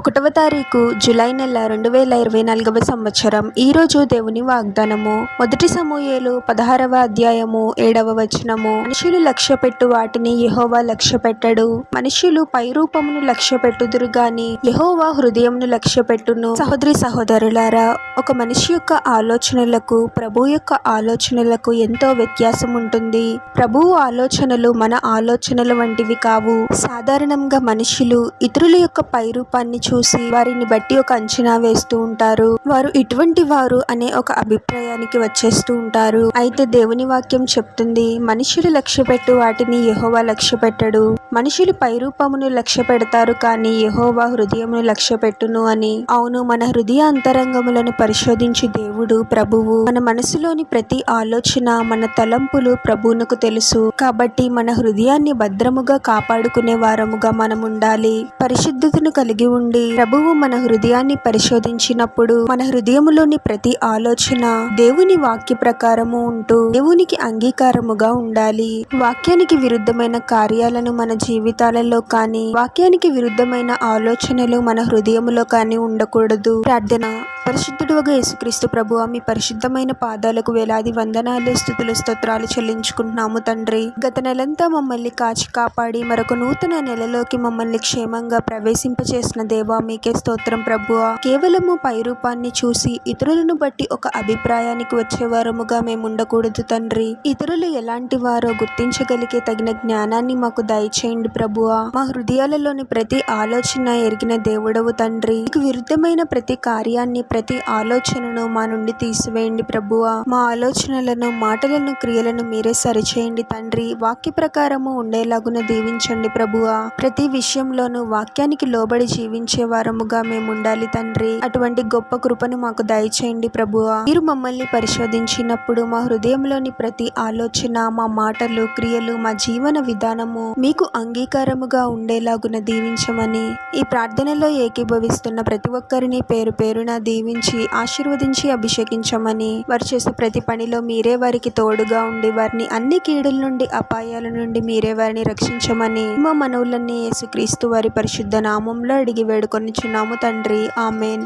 1వ తారీఖు జూలై నెల 2024వ సంవత్సరం. ఈరోజు దేవుని వాగ్దానము. 1 సమూయేలు 16వ అధ్యాయము 7వ వచనము. మనుషులు లక్ష్యపెట్టు వాటిని యెహోవా లక్ష్యపెట్టడు. మనుషులు పైరూపమును లక్ష్యపెట్టుదురు గాని యెహోవా హృదయమును లక్ష్యపెట్టును. సహోదరి సహోదరులారా, ఒక మనిషి యొక్క ఆలోచనలకు ప్రభు యొక్క ఆలోచనలకు ఎంతో వ్యత్యాసం ఉంటుంది. ప్రభువు ఆలోచనలు మన ఆలోచనల వంటివి కావు. సాధారణంగా మనుషులు ఇతరుల యొక్క పైరూపాన్ని చూసి వారిని బట్టి ఒక అంచనా వేస్తూ ఉంటారు. వారు ఇటువంటి వారు అనే ఒక అభిప్రాయానికి వచ్చేస్తూ ఉంటారు. అయితే దేవుని వాక్యం చెప్తుంది, మనుషులు లక్ష్యపెట్టు వాటిని యెహోవా లక్ష్యపెట్టడు. మనుషులు పైరూపమును లక్ష్య పెడతారు కానీ యెహోవా హృదయమును లక్ష్యపెట్టును అని. అవును, మన హృదయ అంతరంగములను పరిశోధించి దేవుడు ప్రభువు. మన మనసులోని ప్రతి ఆలోచన, మన తలంపులు ప్రభువునకు తెలుసు. కాబట్టి మన హృదయాన్ని భద్రముగా కాపాడుకునే వారముగా మనం ఉండాలి. పరిశుద్ధతను కలిగి ఉండి ప్రభువు మన హృదయాన్ని పరిశోధించినప్పుడు మన హృదయములోని ప్రతి ఆలోచన దేవుని వాక్య ప్రకారము ఉంటూ దేవునికి అంగీకారముగా ఉండాలి. వాక్యానికి విరుద్ధమైన కార్యాలను మన జీవితాలలో కానీ వాక్యానికి విరుద్ధమైన ఆలోచనలు మన హృదయములో కానీ ఉండకూడదు. ప్రార్థన. పరిశుద్ధుడుగా యేసుక్రీస్తు ప్రభువా, మీ పరిశుద్ధమైన పాదాలకు వేలాది వందనాలు, స్తుతులు, స్తోత్రాలు చెల్లించుకుంటున్నాము తండ్రి. గత నెలంతా మమ్మల్ని కాచి కాపాడి మరొక నూతన నెలలోకి మమ్మల్ని క్షేమంగా ప్రవేశింపచేసిన దేవా, మీకే స్తోత్రం ప్రభువా. కేవలము పైరూపాన్ని చూసి ఇతరులను బట్టి ఒక అభిప్రాయానికి వచ్చేవారముగా మేము ఉండకూడదు తండ్రి. ఇతరులు ఎలాంటి వారో గుర్తించగలిగే తగిన జ్ఞానాన్ని మాకు దయచేయండి ప్రభువా. మా హృదయాలలోని ప్రతి ఆలోచన ఎరిగిన దేవుడవు తండ్రి. మీకు విరుద్ధమైన ప్రతి కార్యాన్ని, ప్రతి ఆలోచనను మా నుండి తీసివేయండి ప్రభువా. మా ఆలోచనలను, మాటలను, క్రియలను మీరే సరిచేయండి తండ్రి. వాక్య ప్రకారము ఉండేలాగున దీవించండి ప్రభువా. ప్రతి విషయంలోనూ వాక్యానికి లోబడి జీవించే వారముగా మేము ఉండాలి తండ్రి. అటువంటి గొప్ప కృపను మాకు దయచేయండి ప్రభువా. మీరు మమ్మల్ని పరిశోధించినప్పుడు మా హృదయంలోని ప్రతి ఆలోచన, మా మాటలు, క్రియలు, మా జీవన విధానము మీకు అంగీకారముగా ఉండేలాగున దీవించమని, ఈ ప్రార్థనలో ఏకీభవిస్తున్న ప్రతి ఒక్కరిని పేరు పేరున దీవించి ఆశీర్వదించి అభిషేకించమని, వారు చేసే ప్రతి పనిలో మీరే వారికి తోడుగా ఉండి వారిని అన్ని కీడుల నుండి, అపాయాల నుండి మీరే వారిని రక్షించమని మా మనవులన్నీ యేసుక్రీస్తు వారి పరిశుద్ధ నామంలో అడిగి వేడుకొనిచున్నాము తండ్రి. ఆమేన్.